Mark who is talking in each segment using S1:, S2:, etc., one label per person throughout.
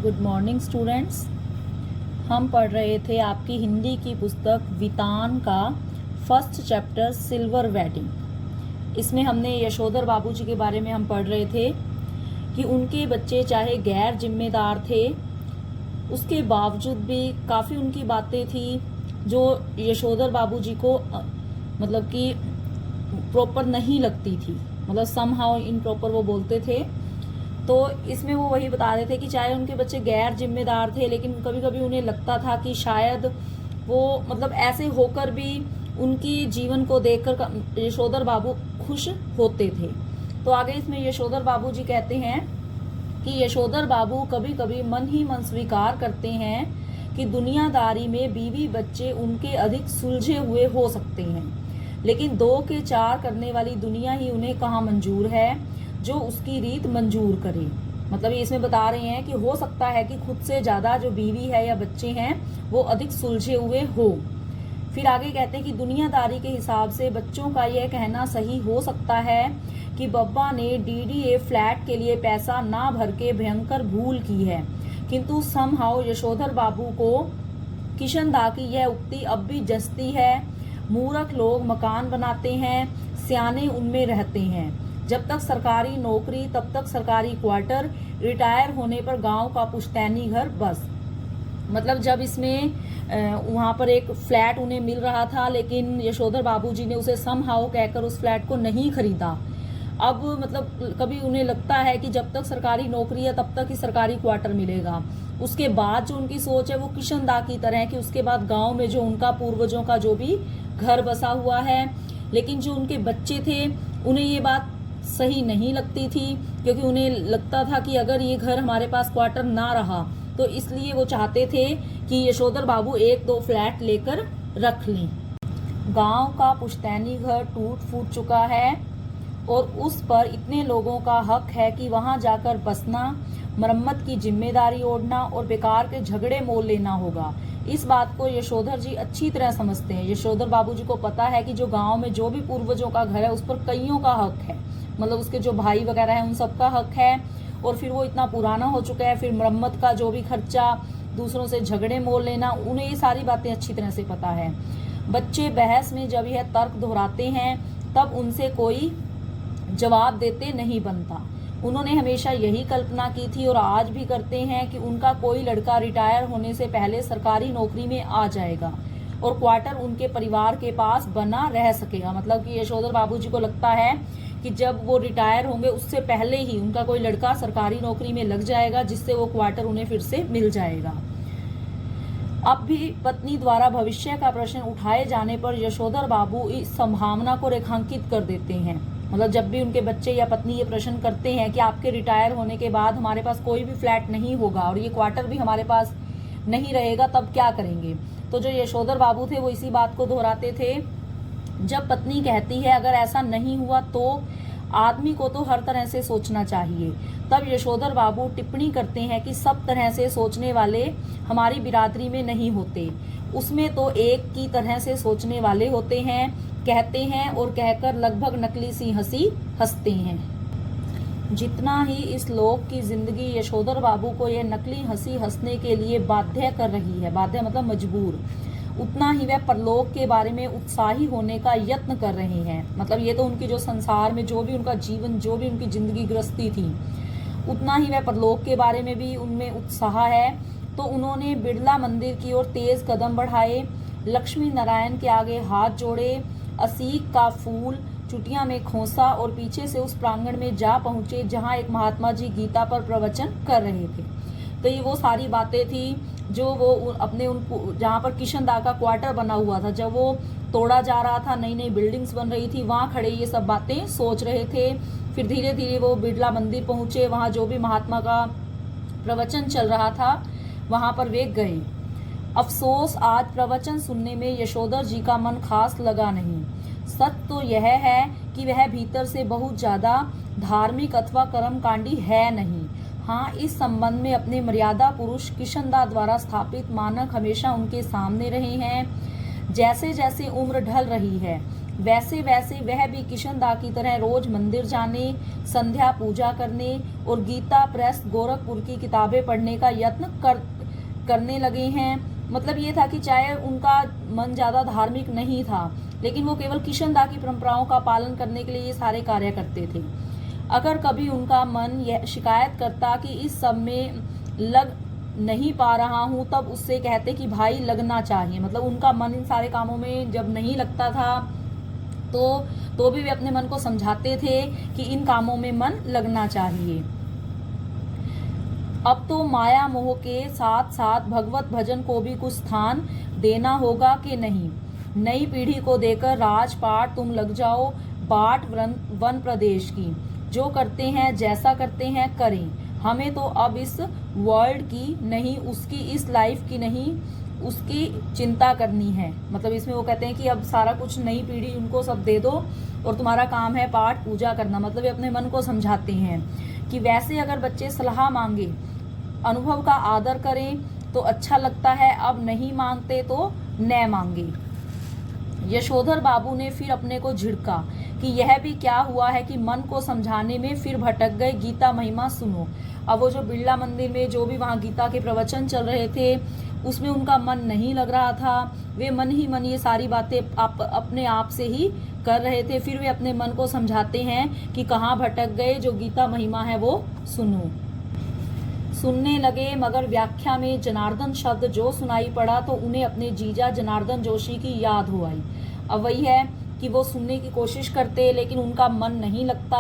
S1: Good morning students. हम पढ़ रहे थे आपकी हिंदी की पुस्तक वितान का फर्स्ट चैप्टर सिल्वर वेडिंग। इसमें हमने यशोधर बाबू जी के बारे में हम पढ़ रहे थे कि उनके बच्चे चाहे गैर जिम्मेदार थे, उसके बावजूद भी काफ़ी उनकी बातें थी जो यशोधर बाबू जी को मतलब कि प्रॉपर नहीं लगती थी, मतलब समहाउ इनप्रॉपर वो बोलते थे। तो इसमें वो वही बता रहे थे कि चाहे उनके बच्चे गैर जिम्मेदार थे, लेकिन कभी कभी उन्हें लगता था कि शायद वो मतलब ऐसे होकर भी उनकी जीवन को देखकर यशोधर बाबू खुश होते थे। तो आगे इसमें यशोधर बाबू जी कहते हैं कि यशोधर बाबू कभी कभी मन ही मन स्वीकार करते हैं कि दुनियादारी में बीवी बच्चे उनके अधिक सुलझे हुए हो सकते हैं, लेकिन 2 के 4 करने वाली दुनिया ही उन्हें कहाँ मंजूर है जो उसकी रीत मंजूर करे। मतलब ये इसमें बता रहे हैं कि हो सकता है कि खुद से ज्यादा जो बीवी है या बच्चे हैं वो अधिक सुलझे हुए हो। फिर आगे कहते हैं कि दुनियादारी के हिसाब से बच्चों का यह कहना सही हो सकता है कि बब्बा ने डीडीए फ्लैट के लिए पैसा ना भर के भयंकर भूल की है, किंतु समहाउ यशोधर बाबू को किशन दा की यह उक्ति अब भी जचती है। मूर्ख लोग मकान बनाते हैं, सियाने उनमें रहते हैं। जब तक सरकारी नौकरी तब तक सरकारी क्वार्टर, रिटायर होने पर गांव का पुश्तैनी घर बस। मतलब जब इसमें वहां पर एक फ्लैट उन्हें मिल रहा था, लेकिन यशोधर बाबूजी ने उसे समहाउ कहकर उस फ्लैट को नहीं खरीदा। अब मतलब कभी उन्हें लगता है कि जब तक सरकारी नौकरी है तब तक ही सरकारी क्वार्टर मिलेगा। उसके बाद जो उनकी सोच है वो किशन दा की तरह है कि उसके बाद गांव में जो उनका पूर्वजों का जो भी घर बसा हुआ है, लेकिन जो उनके बच्चे थे उन्हें ये बात सही नहीं लगती थी, क्योंकि उन्हें लगता था कि अगर ये घर हमारे पास क्वार्टर ना रहा तो इसलिए वो चाहते थे कि यशोधर बाबू 1-2 फ्लैट लेकर रख लें। गांव का पुश्तैनी घर टूट फूट चुका है और उस पर इतने लोगों का हक है कि वहां जाकर बसना, मरम्मत की जिम्मेदारी ओढ़ना और बेकार के झगड़े मोल लेना होगा। इस बात को यशोधर जी अच्छी तरह समझते हैं। यशोधर बाबू जी को पता है कि जो गांव में जो भी पूर्वजों का घर है उस पर कईयों का हक है, मतलब उसके जो भाई वगैरह हैं उन सबका हक है। और फिर वो इतना पुराना हो चुका है, फिर मरम्मत का जो भी खर्चा, दूसरों से झगड़े मोल लेना, उन्हें ये सारी बातें अच्छी तरह से पता है। बच्चे बहस में जब यह तर्क दोहराते हैं तब उनसे कोई जवाब देते नहीं बनता। उन्होंने हमेशा यही कल्पना की थी और आज भी करते हैं कि उनका कोई लड़का रिटायर होने से पहले सरकारी नौकरी में आ जाएगा और क्वार्टर उनके परिवार के पास बना रह सकेगा। मतलब कि यशोधर बाबू जी को लगता है कि जब वो रिटायर होंगे उससे पहले ही उनका कोई लड़का सरकारी नौकरी में लग जाएगा, जिससे वो क्वार्टर उन्हें फिर से मिल जाएगा। अब भी पत्नी द्वारा भविष्य का प्रश्न उठाए जाने पर यशोधर बाबू इस संभावना को रेखांकित कर देते हैं। मतलब जब भी उनके बच्चे या पत्नी ये प्रश्न करते हैं कि आपके रिटायर होने के बाद हमारे पास कोई भी फ्लैट नहीं होगा और ये क्वार्टर भी हमारे पास नहीं रहेगा, तब क्या करेंगे, तो जो यशोधर बाबू थे वो इसी बात को दोहराते थे। जब पत्नी कहती है अगर ऐसा नहीं हुआ तो आदमी को तो हर तरह से सोचना चाहिए, तब यशोधर बाबू टिप्पणी करते हैं कि सब तरह से सोचने वाले हमारी बिरादरी में नहीं होते, उसमें तो एक की तरह से सोचने वाले होते हैं, कहते हैं और कहकर लगभग नकली सी हंसी हंसते हैं। जितना ही इस लोक की जिंदगी यशोधर बाबू को यह नकली हंसी हंसने के लिए बाध्य कर रही है, बाध्य मतलब मजबूर, उतना ही वह परलोक के बारे में उत्साही होने का यत्न कर रहे हैं। मतलब ये तो उनकी जो संसार में जो भी उनका जीवन, जो भी उनकी जिंदगी गृहस्थी थी, उतना ही वह परलोक के बारे में भी उनमें उत्साह है। तो उन्होंने बिड़ला मंदिर की ओर तेज कदम बढ़ाए, लक्ष्मी नारायण के आगे हाथ जोड़े, असीक का फूल चुटिया में खोसा और पीछे से उस प्रांगण में जा पहुंचे जहां एक महात्मा जी गीता पर प्रवचन कर रहे थे। तो ये वो सारी बातें थी जो वो अपने उन जहाँ पर किशन दा का क्वार्टर बना हुआ था, जब वो तोड़ा जा रहा था, नई नई बिल्डिंग्स बन रही थी, वहाँ खड़े ये सब बातें सोच रहे थे। फिर धीरे धीरे वो बिड़ला मंदिर पहुंचे, वहाँ जो भी महात्मा का प्रवचन चल रहा था वहाँ पर वे गए। अफसोस आज प्रवचन सुनने में यशोधर जी का मन खास लगा नहीं। सच तो यह है कि वह भीतर से बहुत ज्यादा धार्मिक अथवा कर्मकांडी है नहीं। हाँ, इस संबंध में अपने मर्यादा पुरुष किशन दा द्वारा स्थापित मानक हमेशा उनके सामने रहे हैं। जैसे जैसे उम्र ढल रही है वैसे वैसे वह भी किशनदा की तरह रोज मंदिर जाने, संध्या पूजा करने और गीता प्रेस गोरखपुर की किताबें पढ़ने का यत्न करने लगे हैं। मतलब ये था कि चाहे उनका मन ज़्यादा धार्मिक नहीं था, लेकिन वो केवल किशनदा की परंपराओं का पालन करने के लिए ये सारे कार्य करते थे। अगर कभी उनका मन यह शिकायत करता कि इस सब में लग नहीं पा रहा हूँ, तब उससे कहते कि भाई लगना चाहिए। मतलब उनका मन इन सारे कामों में जब नहीं लगता था तो भी वे अपने मन को समझाते थे कि इन कामों में मन लगना चाहिए। अब तो माया मोह के साथ साथ भगवत भजन को भी कुछ स्थान देना होगा कि नहीं। नई पीढ़ी को देकर राजपाट तुम लग जाओ बाट वन प्रदेश की। जो करते हैं जैसा करते हैं करें, हमें तो अब इस वर्ल्ड की नहीं, उसकी इस लाइफ की नहीं, उसकी चिंता करनी है। मतलब इसमें वो कहते हैं कि अब सारा कुछ नई पीढ़ी उनको सब दे दो और तुम्हारा काम है पाठ पूजा करना। मतलब ये अपने मन को समझाते हैं कि वैसे अगर बच्चे सलाह मांगे, अनुभव का आदर करें तो अच्छा लगता है, अब नहीं मांगते तो न मांगे। यशोधर बाबू ने फिर अपने को झिड़का कि यह भी क्या हुआ है कि मन को समझाने में फिर भटक गए। गीता महिमा सुनो। अब वो जो बिरला मंदिर में जो भी वहाँ गीता के प्रवचन चल रहे थे उसमें उनका मन नहीं लग रहा था। वे मन ही मन ये सारी बातें अपने आप से ही कर रहे थे। फिर वे अपने मन को समझाते हैं कि कहाँ भटक गए, जो गीता महिमा है वो सुनो। सुनने लगे, मगर व्याख्या में जनार्दन शब्द जो सुनाई पड़ा तो उन्हें अपने जीजा जनार्दन जोशी की याद हो आई। अब वही है कि वो सुनने की कोशिश करते लेकिन उनका मन नहीं लगता।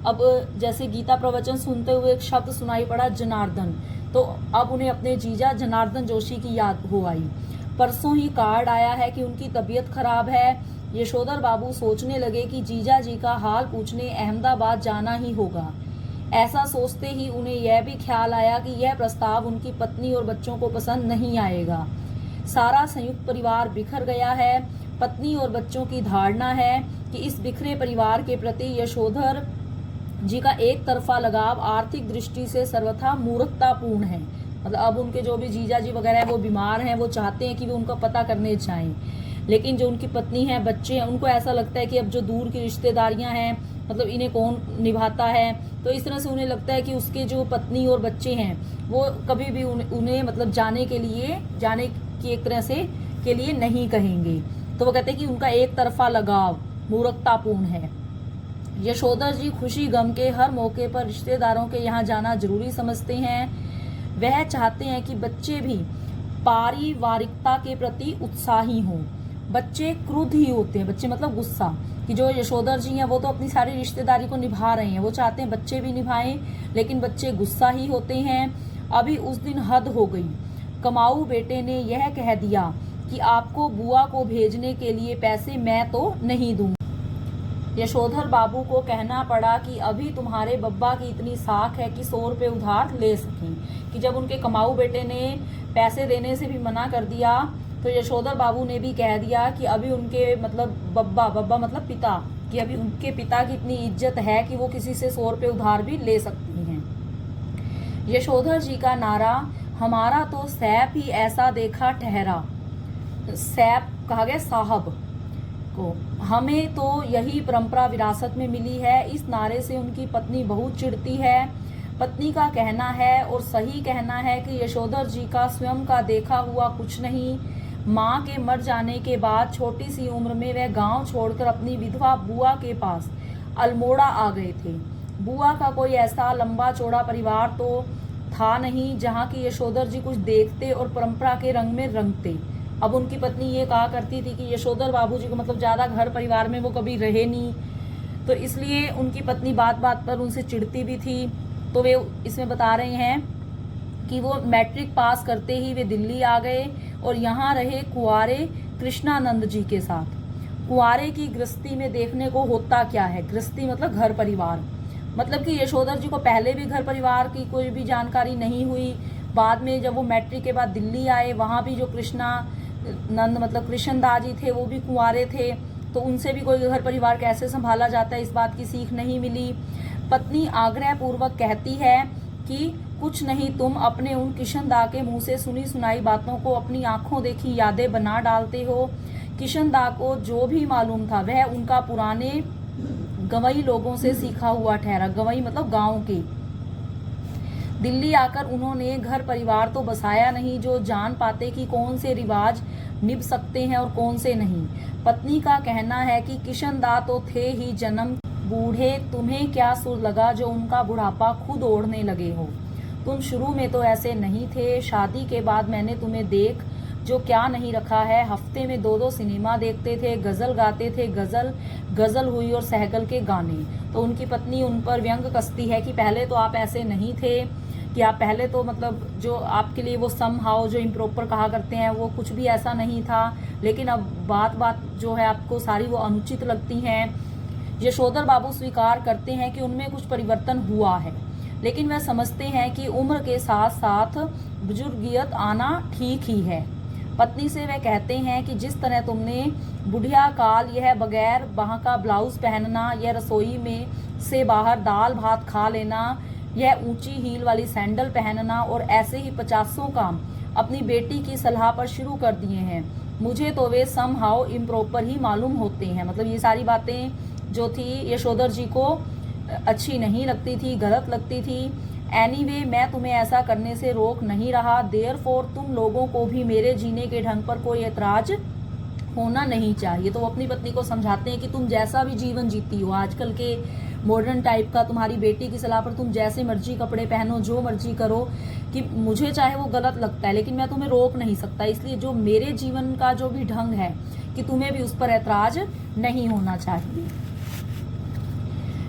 S1: अब जैसे गीता प्रवचन सुनते हुए एक शब्द सुनाई पड़ा जनार्दन, तो अब उन्हें अपने जीजा जनार्दन जोशी की याद हो आई। परसों ही कार्ड आया है कि उनकी तबीयत खराब है। यशोधर बाबू सोचने लगे कि जीजा जी का हाल पूछने अहमदाबाद जाना ही होगा। ऐसा सोचते ही उन्हें यह भी ख्याल आया कि यह प्रस्ताव उनकी पत्नी और बच्चों को पसंद नहीं आएगा। सारा संयुक्त परिवार बिखर गया है। पत्नी और बच्चों की धारणा है कि इस बिखरे परिवार के प्रति यशोधर जी का एक तरफा लगाव आर्थिक दृष्टि से सर्वथा मूर्खतापूर्ण है। मतलब अब उनके जो भी जीजा जी वगैरह है वो बीमार हैं, वो चाहते हैं कि वो उनका पता करने जाएं, लेकिन जो उनकी पत्नी है, बच्चे हैं, उनको ऐसा लगता है कि अब जो दूर की रिश्तेदारियां हैं मतलब इन्हें कौन निभाता है। तो इस तरह से उन्हें लगता है कि उसके जो पत्नी और बच्चे हैं वो कभी भी उन्हें मतलब जाने की एक तरह से के लिए नहीं कहेंगे। तो वो कहते हैं कि उनका एक तरफा लगाव मूर्खतापूर्ण है। यशोधर जी खुशी गम के हर मौके पर रिश्तेदारों के यहाँ जाना जरूरी समझते हैं। वह चाहते हैं कि बच्चे भी पारिवारिकता के प्रति उत्साही हों। बच्चे क्रुद्ध ही होते हैं, बच्चे मतलब गुस्सा, कि जो यशोधर जी हैं वो तो अपनी सारी रिश्तेदारी को निभा रहे हैं, वो चाहते हैं बच्चे भी निभाएं, लेकिन बच्चे गुस्सा ही होते हैं। अभी उस दिन हद हो गई। कमाऊ बेटे ने यह कह दिया कि आपको बुआ को भेजने के लिए पैसे मैं तो नहीं दूंगा। यशोधर बाबू को कहना पड़ा कि अभी तुम्हारे बब्बा की इतनी साख है कि 100 रुपये उधार ले सकें। कि जब उनके कमाऊ बेटे ने पैसे देने से भी मना कर दिया तो यशोधर बाबू ने भी कह दिया कि अभी उनके मतलब बब्बा मतलब पिता, कि अभी उनके पिता की इतनी इज्जत है कि वो किसी से 100 रुपये उधार भी ले सकती हैं। यशोधर जी का नारा, हमारा तो सैप ही ऐसा देखा ठहरा। सैप कहा गया साहब को। हमें तो यही परंपरा विरासत में मिली है। इस नारे से उनकी पत्नी बहुत चिढ़ती है। पत्नी का कहना है और सही कहना है कि यशोधर जी का स्वयं का देखा हुआ कुछ नहीं। माँ के मर जाने के बाद छोटी सी उम्र में वह गांव छोड़कर अपनी विधवा बुआ के पास अल्मोड़ा आ गए थे। बुआ का कोई ऐसा लंबा चौड़ा परिवार तो था नहीं जहाँ की यशोधर जी कुछ देखते और परंपरा के रंग में रंगते। अब उनकी पत्नी ये कहा करती थी कि यशोधर बाबू जी को मतलब ज़्यादा घर परिवार में वो कभी रहे नहीं, तो इसलिए उनकी पत्नी बात बात पर उनसे चिढ़ती भी थी। तो वे इसमें बता रहे हैं कि वो मैट्रिक पास करते ही वे दिल्ली आ गए और यहाँ रहे कुंवारे कृष्णानंद जी के साथ। कुंवारे की गृहस्थी में देखने को होता क्या है, गृहस्थी मतलब घर परिवार, मतलब कि यशोधर जी को पहले भी घर परिवार की कोई भी जानकारी नहीं हुई। बाद में जब वो मैट्रिक के बाद दिल्ली आए, वहाँ भी जो कृष्णानंद मतलब कृष्णदास जी थे वो भी कुंवारे थे, तो उनसे भी कोई घर परिवार कैसे संभाला जाता है इस बात की सीख नहीं मिली। पत्नी आग्रह पूर्वक कहती है कि कुछ नहीं, तुम अपने उन किशनदा के मुंह से सुनी सुनाई बातों को अपनी आंखों देखी यादें बना डालते हो। किशनदा को जो भी मालूम था वह उनका पुराने गवई लोगों से सीखा हुआ ठहरा। गवई मतलब गांव के। दिल्ली आकर उन्होंने घर परिवार तो बसाया नहीं जो जान पाते कि कौन से रिवाज निभ सकते हैं और कौन से नहीं। पत्नी का कहना है कि किशनदा तो थे ही जन्म बूढ़े, तुम्हें क्या सुर लगा जो उनका बुढ़ापा खुद ओढ़ने लगे हो। तुम शुरू में तो ऐसे नहीं थे, शादी के बाद मैंने तुम्हें देख जो क्या नहीं रखा है। हफ्ते में 2-2 सिनेमा देखते थे, गजल गाते थे। गजल हुई और सहगल के गाने। तो उनकी पत्नी उन पर व्यंग कसती है कि पहले तो आप ऐसे नहीं थे, कि आप पहले तो मतलब जो आपके लिए वो सम हाउ जो इम्प्रॉपर कहा करते हैं वो कुछ भी ऐसा नहीं था, लेकिन अब बात जो है आपको सारी वो अनुचित लगती हैं। यशोधर बाबू स्वीकार करते हैं कि उनमें कुछ परिवर्तन हुआ है, लेकिन वह समझते हैं कि उम्र के साथ साथ बुजुर्गियत आना ठीक ही है। पत्नी से वह कहते हैं कि जिस तरह तुमने बुढ़िया काल यह बगैर बाह का ब्लाउज पहनना, यह रसोई में से बाहर दाल भात खा लेना, यह ऊंची हील वाली सैंडल पहनना और ऐसे ही 50 काम अपनी बेटी की सलाह पर शुरू कर दिए हैं, मुझे तो वे सम हाउ इम्प्रॉपर ही मालूम होते हैं। मतलब ये सारी बातें जो थी यशोधर जी को अच्छी नहीं लगती थी, गलत लगती थी। एनीवे, मैं तुम्हें ऐसा करने से रोक नहीं रहा। देयरफॉर तुम लोगों को भी मेरे जीने के ढंग पर कोई एतराज होना नहीं चाहिए। तो वो अपनी पत्नी को समझाते हैं कि तुम जैसा भी जीवन जीती हो, आजकल के मॉडर्न टाइप का, तुम्हारी बेटी की सलाह पर तुम जैसे मर्जी कपड़े पहनो, जो मर्जी करो, कि मुझे चाहे वो गलत लगता है लेकिन मैं तुम्हें रोक नहीं सकता। इसलिए जो मेरे जीवन का जो भी ढंग है कि तुम्हें भी उस पर ऐतराज नहीं होना चाहिए।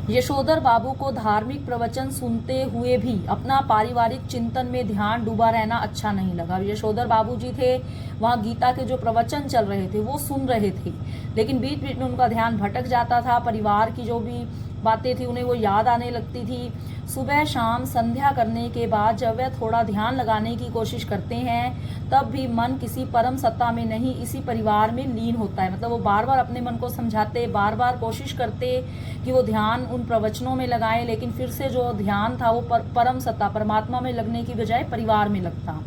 S1: यशोधर बाबू को धार्मिक प्रवचन सुनते हुए भी अपना पारिवारिक चिंतन में ध्यान डूबा रहना अच्छा नहीं लगा। यशोधर बाबू जी थे, वहाँ गीता के जो प्रवचन चल रहे थे वो सुन रहे थे, लेकिन बीच बीच में उनका ध्यान भटक जाता था। परिवार की जो भी बातें थी उन्हें वो याद आने लगती थी। सुबह शाम संध्या करने के बाद जब वह थोड़ा ध्यान लगाने की कोशिश करते हैं तब भी मन किसी परम सत्ता में नहीं, इसी परिवार में लीन होता है। मतलब वो बार बार अपने मन को समझाते, बार बार कोशिश करते कि वो ध्यान उन प्रवचनों में लगाएं, लेकिन फिर से जो ध्यान था वो परम सत्ता परमात्मा में लगने की बजाय परिवार में लगता।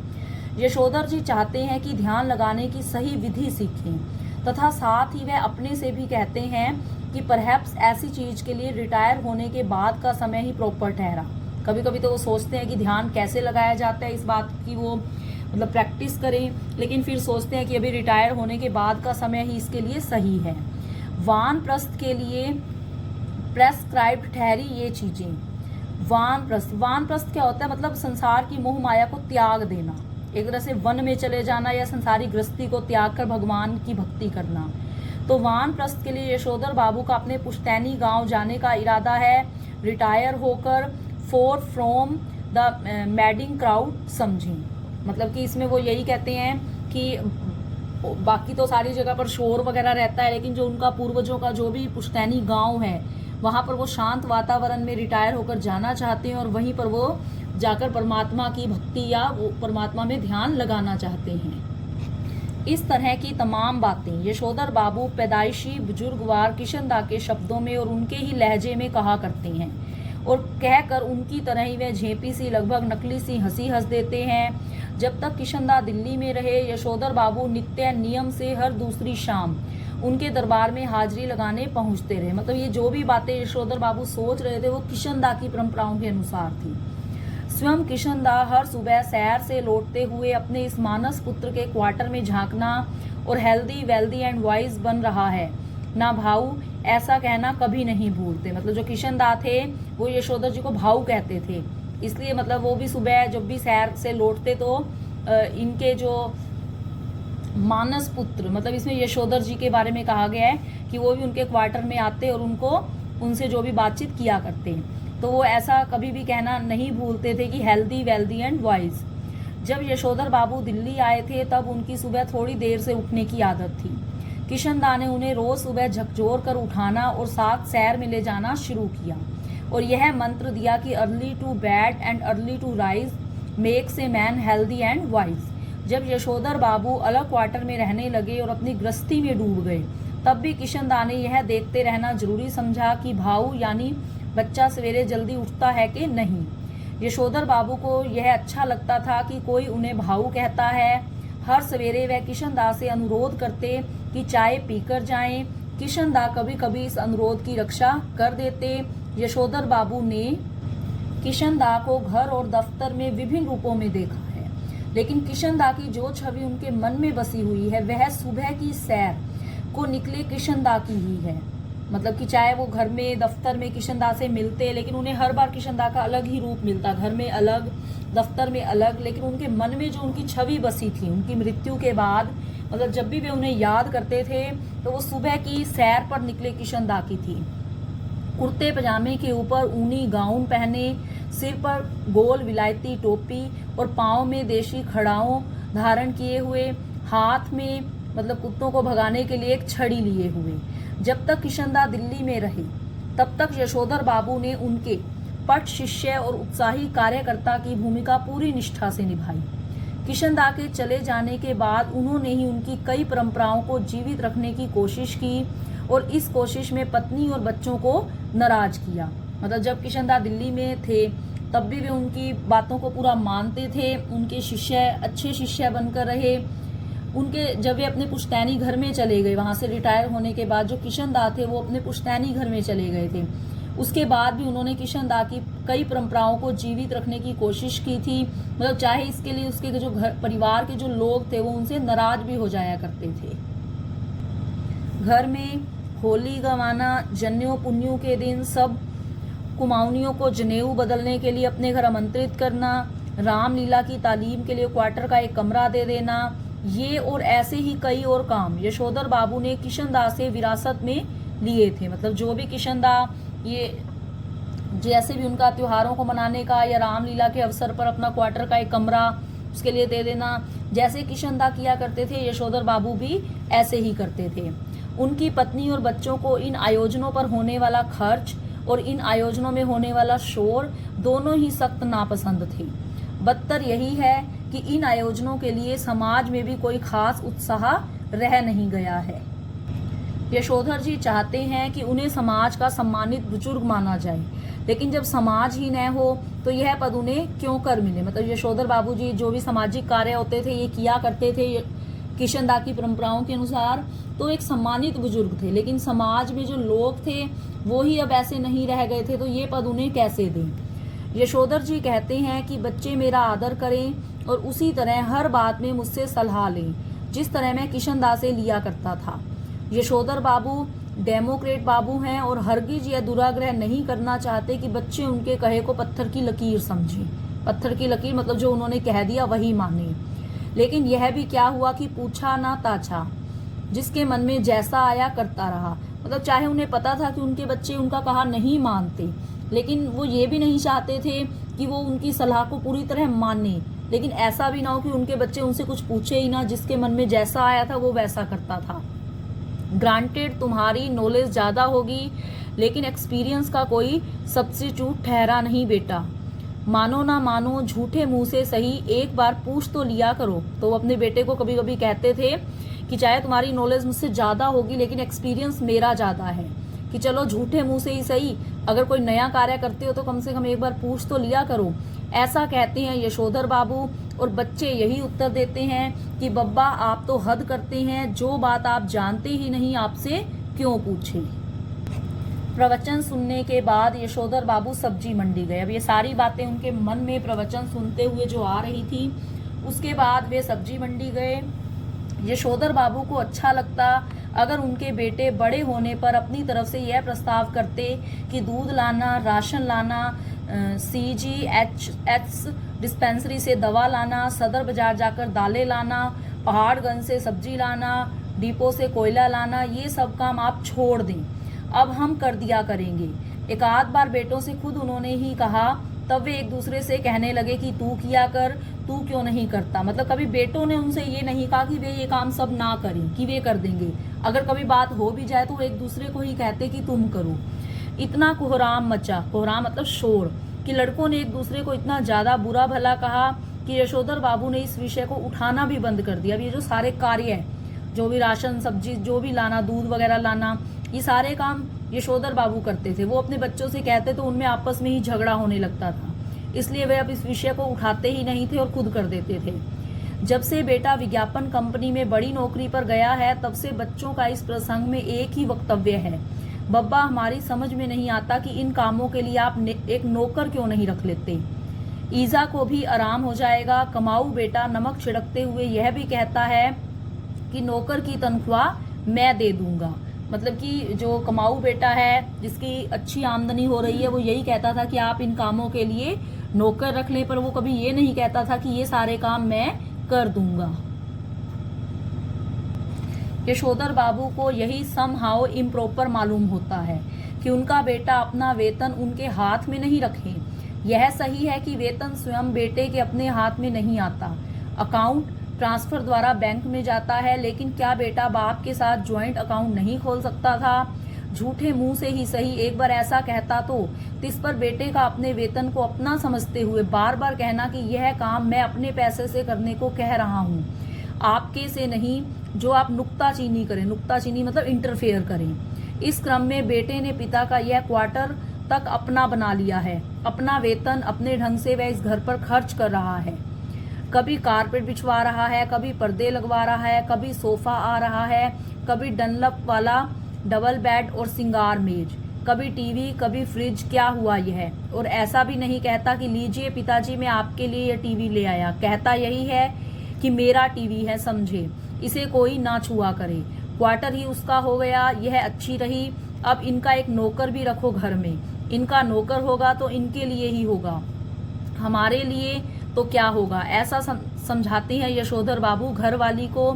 S1: यशोधर जी चाहते हैं कि ध्यान लगाने की सही विधि सीखें, तथा साथ ही वह अपने से भी कहते हैं कि परहैप्स ऐसी चीज के लिए रिटायर होने के बाद का समय ही प्रॉपर ठहरा। कभी कभी तो वो सोचते हैं कि ध्यान कैसे लगाया जाता है, इस बात की वो मतलब प्रैक्टिस करें, लेकिन फिर सोचते हैं कि अभी रिटायर होने के बाद का समय ही इसके लिए सही है। वानप्रस्थ के लिए प्रेस्क्राइब्ड ठहरी ये चीजें। वानप्रस्थ क्या होता है? मतलब संसार की मोह माया को त्याग देना, एक तरह से वन में चले जाना या संसारी गृहस्थी को त्याग कर भगवान की भक्ति करना। तो वानप्रस्थ के लिए यशोधर बाबू का अपने पुश्तैनी गांव जाने का इरादा है, रिटायर होकर four from the madding crowd समझें। मतलब कि इसमें वो यही कहते हैं कि बाकी तो सारी जगह पर शोर वगैरह रहता है, लेकिन जो उनका पूर्वजों का जो भी पुश्तैनी गांव है वहाँ पर वो शांत वातावरण में रिटायर होकर जाना चाहते हैं और वहीं पर वो जाकर परमात्मा की भक्ति या वो परमात्मा में ध्यान लगाना चाहते हैं। इस तरह की तमाम बातें यशोधर बाबू पैदाइशी बुजुर्गवार किशनदा के शब्दों में और उनके ही लहजे में कहा करते हैं, और कहकर उनकी तरह ही वह झेपी सी लगभग नकली सी हंसी हंस देते हैं। जब तक किशनदा दिल्ली में रहे, यशोधर बाबू नित्य नियम से हर दूसरी शाम उनके दरबार में हाजिरी लगाने पहुंचते रहे। मतलब ये जो भी बातें यशोधर बाबू सोच रहे थे वो किशनदा की परंपराओं के अनुसार थी। स्वयं किशनदा हर सुबह सैर से लौटते हुए अपने इस मानस पुत्र के क्वार्टर में झांकना और हेल्दी वेल्दी एंड वाइज बन रहा है ना भाऊ, ऐसा कहना कभी नहीं भूलते। मतलब जो किशनदा थे वो यशोधर जी को भाऊ कहते थे, इसलिए मतलब वो भी सुबह जब भी सैर से लौटते तो इनके जो मानस पुत्र, मतलब इसमें यशोधर जी के बारे में कहा गया है कि वो भी उनके क्वार्टर में आते और उनसे जो भी बातचीत किया करते, तो वो ऐसा कभी भी कहना नहीं भूलते थे कि हेल्दी वेल्दी एंड वाइज। जब यशोधर बाबू दिल्ली आए थे तब उनकी सुबह थोड़ी देर से उठने की आदत थी। किशनदा ने उन्हें रोज सुबह झकझोर कर उठाना और साथ सैर में ले जाना शुरू किया और यह मंत्र दिया कि early to bed and early to rise makes a man healthy and wise. जब यशोधर बाबू अलग क्वार्टर में रहने लगे और अपनी गृहस्थी में डूब गए तब भी किशनदा ने यह देखते रहना जरूरी समझा कि भाऊ यानी बच्चा सवेरे जल्दी उठता है कि नहीं। यशोधर बाबू को यह अच्छा लगता था कि कोई उन्हें भाऊ कहता है। हर सवेरे वह किशन से अनुरोध करते कि चाय पीकर जाएं। किशन कभी कभी इस अनुरोध की रक्षा कर देते। यशोधर बाबू ने किशन को घर और दफ्तर में विभिन्न रूपों में देखा है, लेकिन किशन की जो छवि उनके मन में बसी हुई है वह सुबह की सैर को निकले किशन की ही है। मतलब कि चाहे वो घर में दफ्तर में किशन से मिलते, लेकिन उन्हें हर बार किशन का अलग ही रूप मिलता, घर में अलग, दफ्तर में अलग। लेकिन उनके मन में जो उनकी छवि बसी थी उनकी मृत्यु के बाद, मतलब जब भी वे उन्हें याद करते थे तो वो सुबह की सैर पर निकले किशन की थी। कुर्ते पजामे के ऊपर ऊनी गाउन पहने, सिर पर गोल विलायती टोपी और पाँव में देशी खड़ाओं धारण किए हुए, हाथ में मतलब कुत्तों को भगाने के लिए एक छड़ी लिए हुए। जब तक किशन दिल्ली में रहे तब तक यशोधर बाबू ने उनके पट शिष्य और उत्साही कार्यकर्ता की भूमिका पूरी निष्ठा से निभाई। किशन के चले जाने के बाद उन्होंने ही उनकी कई परंपराओं को जीवित रखने की कोशिश की और इस कोशिश में पत्नी और बच्चों को नाराज किया। मतलब जब किशन दिल्ली में थे तब भी वे उनकी बातों को पूरा मानते थे, उनके शिष्य अच्छे शिष्य बनकर रहे। उनके जब वे अपने पुश्तैनी घर में चले गए, वहाँ से रिटायर होने के बाद जो किशन थे वो अपने पुश्तैनी घर में चले गए थे, उसके बाद भी उन्होंने किशन की कई परंपराओं को जीवित रखने की कोशिश की थी। मतलब चाहे इसके लिए उसके जो घर परिवार के जो लोग थे वो उनसे नाराज भी हो जाया करते थे। घर में होली गंवाना, जन्यों पुन्यों के दिन सब कुमाऊनियों को जनेऊ बदलने के लिए अपने घर आमंत्रित करना, रामलीला की तालीम के लिए क्वार्टर का एक कमरा दे देना, ये और ऐसे ही कई और काम यशोधर बाबू ने किशन से विरासत में लिए थे। मतलब जो भी किशन ये जैसे भी उनका त्योहारों को मनाने का या रामलीला के अवसर पर अपना क्वार्टर का एक कमरा उसके लिए दे देना, जैसे किशन किया करते थे यशोधर बाबू भी ऐसे ही करते थे। उनकी पत्नी और बच्चों को इन आयोजनों पर होने वाला खर्च और इन आयोजनों में होने वाला शोर दोनों ही सख्त नापसंद थे। बदतर यही है कि इन आयोजनों के लिए समाज में भी कोई खास उत्साह रह नहीं गया है। यशोधर जी चाहते हैं कि उन्हें समाज का सम्मानित बुजुर्ग माना जाए, लेकिन जब समाज ही न हो तो यह पद उन्हें क्यों कर मिले। मतलब यशोधर बाबू जी जो भी सामाजिक कार्य होते थे ये किया करते थे किशन की परंपराओं के अनुसार, तो एक सम्मानित बुजुर्ग थे, लेकिन समाज में जो लोग थे वो ही अब ऐसे नहीं रह गए थे, तो ये पद उन्हें कैसे दें। यशोधर जी कहते हैं कि बच्चे मेरा आदर करें और उसी तरह हर बात में मुझसे सलाह लें जिस तरह मैं किशन से लिया करता था। यशोधर बाबू डेमोक्रेट बाबू हैं और हरगिज यह दुराग्रह नहीं करना चाहते कि बच्चे उनके कहे को पत्थर की लकीर समझें। पत्थर की लकीर मतलब जो उन्होंने कह दिया वही माने। लेकिन यह भी क्या हुआ कि पूछा ना ताछा, जिसके मन में जैसा आया करता रहा। मतलब चाहे उन्हें पता था कि उनके बच्चे उनका कहा नहीं मानते, लेकिन वो ये भी नहीं चाहते थे कि वो उनकी सलाह को पूरी तरह माने, लेकिन ऐसा भी ना हो कि उनके बच्चे उनसे कुछ पूछे ही ना, जिसके मन में जैसा आया था वो वैसा करता था। ग्रांटेड तुम्हारी नॉलेज ज़्यादा होगी, लेकिन एक्सपीरियंस का कोई सब्स्टिट्यूट ठहरा नहीं बेटा। मानो ना मानो झूठे मुंह से सही एक बार पूछ तो लिया करो। तो वो अपने बेटे को कभी कभी कहते थे कि चाहे तुम्हारी नॉलेज मुझसे ज़्यादा होगी लेकिन एक्सपीरियंस मेरा ज़्यादा है, कि चलो झूठे मुंह से ही सही अगर कोई नया कार्य करते हो तो कम से कम एक बार पूछ तो लिया करो। ऐसा कहते हैं यशोधर बाबू और बच्चे यही उत्तर देते हैं कि बब्बा आप तो हद करते हैं, जो बात आप जानते ही नहीं आपसे क्यों पूछे। प्रवचन सुनने के बाद यशोधर बाबू सब्जी मंडी गए। अब ये सारी बातें उनके मन में प्रवचन सुनते हुए जो आ रही थी, उसके बाद वे सब्जी मंडी गए। यशोधर बाबू को अच्छा लगता अगर उनके बेटे बड़े होने पर अपनी तरफ से यह प्रस्ताव करते कि दूध लाना, राशन लाना, CGHS डिस्पेंसरी से दवा लाना, सदर बाजार जाकर दालें लाना, पहाड़गंज से सब्जी लाना, डिपो से कोयला लाना, ये सब काम आप छोड़ दें, अब हम कर दिया करेंगे। एक आध बार बेटों से खुद उन्होंने ही कहा, तब वे एक दूसरे से कहने लगे कि तू किया कर, तू क्यों नहीं करता। मतलब कभी बेटों ने उनसे ये नहीं कहा कि वे ये काम सब ना करें, कि वे कर देंगे। अगर कभी बात हो भी जाए तो वो एक दूसरे को ही कहते कि तुम करो। इतना कोहराम मचा, कोहराम मतलब शोर, कि लड़कों ने एक दूसरे को इतना ज़्यादा बुरा भला कहा कि यशोधर बाबू ने इस विषय को उठाना भी बंद कर दिया। अब ये जो सारे कार्य है, जो भी राशन सब्जी जो भी लाना, दूध वगैरह लाना, ये सारे काम यशोधर बाबू करते थे। वो अपने बच्चों से कहते तो उनमें आपस में ही झगड़ा होने लगता था। इसलिए वे अब इस विषय को उठाते ही नहीं थे और खुद कर देते थे। जब से बेटा विज्ञापन कंपनी में बड़ी नौकरी पर गया है तब से बच्चों का इस प्रसंग में एक ही वक्तव्य है, बब्बा हमारी समझ में नहीं आता कि इन कामों के लिए आप एक नौकर क्यों नहीं रख लेते। ईजा को भी आराम हो जाएगा। कमाऊ बेटा नमक छिड़कते हुए यह भी कहता है कि नौकर की तनख्वाह मैं दे दूंगा। मतलब कि जो कमाऊ बेटा है जिसकी अच्छी आमदनी हो रही है वो यही कहता था कि आप इन कामों के लिए नौकर रख लें, पर वो कभी ये नहीं कहता था कि ये सारे काम मैं कर दूंगा। यशोधर बाबू को यही समहाउ इम्प्रॉपर मालूम होता है कि उनका बेटा अपना वेतन उनके हाथ में नहीं रखे। यह सही है कि वेतन स्वयं बेटे के अपने हाथ में नहीं आता, अकाउंट ट्रांसफर द्वारा बैंक में जाता है, लेकिन क्या बेटा बाप के साथ ज्वाइंट अकाउंट नहीं खोल सकता था? झूठे मुंह से ही सही एक बार ऐसा कहता तो इस पर बेटे का अपने वेतन को अपना समझते हुए बार बार कहना कि यह काम मैं अपने पैसे से करने को कह रहा हूँ, आपके से नहीं, जो आप नुक्ताचीनी करें। नुक्ताचीनी मतलब इंटरफेयर करें। इस क्रम में बेटे ने पिता का यह क्वार्टर तक अपना बना लिया है। अपना वेतन अपने ढंग से वह इस घर पर खर्च कर रहा है। कभी कारपेट बिछवा रहा है, कभी पर्दे लगवा रहा है, कभी सोफा आ रहा है, कभी डनलप वाला डबल बेड और सिंगार मेज, कभी टीवी, कभी फ्रिज। क्या हुआ यह? और ऐसा भी नहीं कहता कि लीजिए पिताजी मैं आपके लिए यह टीवी ले आया। कहता यही है कि मेरा टीवी है, समझे, इसे कोई ना छुआ करे। क्वार्टर ही उसका हो गया, यह अच्छी रही। अब इनका एक नौकर भी रखो घर में। इनका नौकर होगा तो इनके लिए ही होगा, हमारे लिए तो क्या होगा, ऐसा समझाते हैं यशोधर बाबू घर वाली को।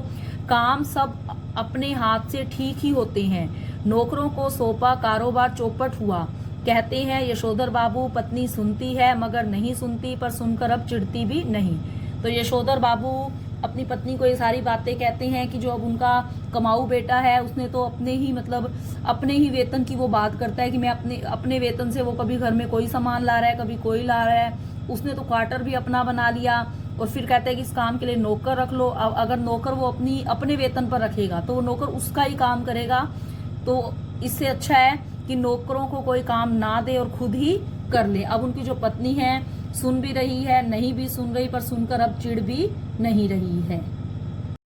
S1: काम सब अपने हाथ से ठीक ही होते हैं। नौकरों को सौंपा, कारोबार चौपट हुआ। कहते हैं यशोधर बाबू पत्नी सुनती है मगर नहीं सुनती, पर सुनकर अब चिढ़ती भी नहीं। तो यशोधर बाबू अपनी पत्नी को ये सारी बातें कहते हैं कि जो अब उनका कमाऊ बेटा है उसने तो अपने ही वेतन की वो बात करता है कि मैं अपने वेतन से वो कभी घर में कोई सामान ला रहा है, कभी कोई ला रहा है। उसने तो क्वार्टर भी अपना बना लिया और फिर कहता है कि इस काम के लिए नौकर रख लो। अगर नौकर वो अपने वेतन पर रखेगा तो वो नौकर उसका ही काम करेगा। तो इससे अच्छा है कि नौकरों को कोई काम ना दे और खुद ही कर ले। अब उनकी जो पत्नी है सुन भी रही है, नहीं भी सुन रही, पर सुनकर अब चिढ़ भी नहीं रही है।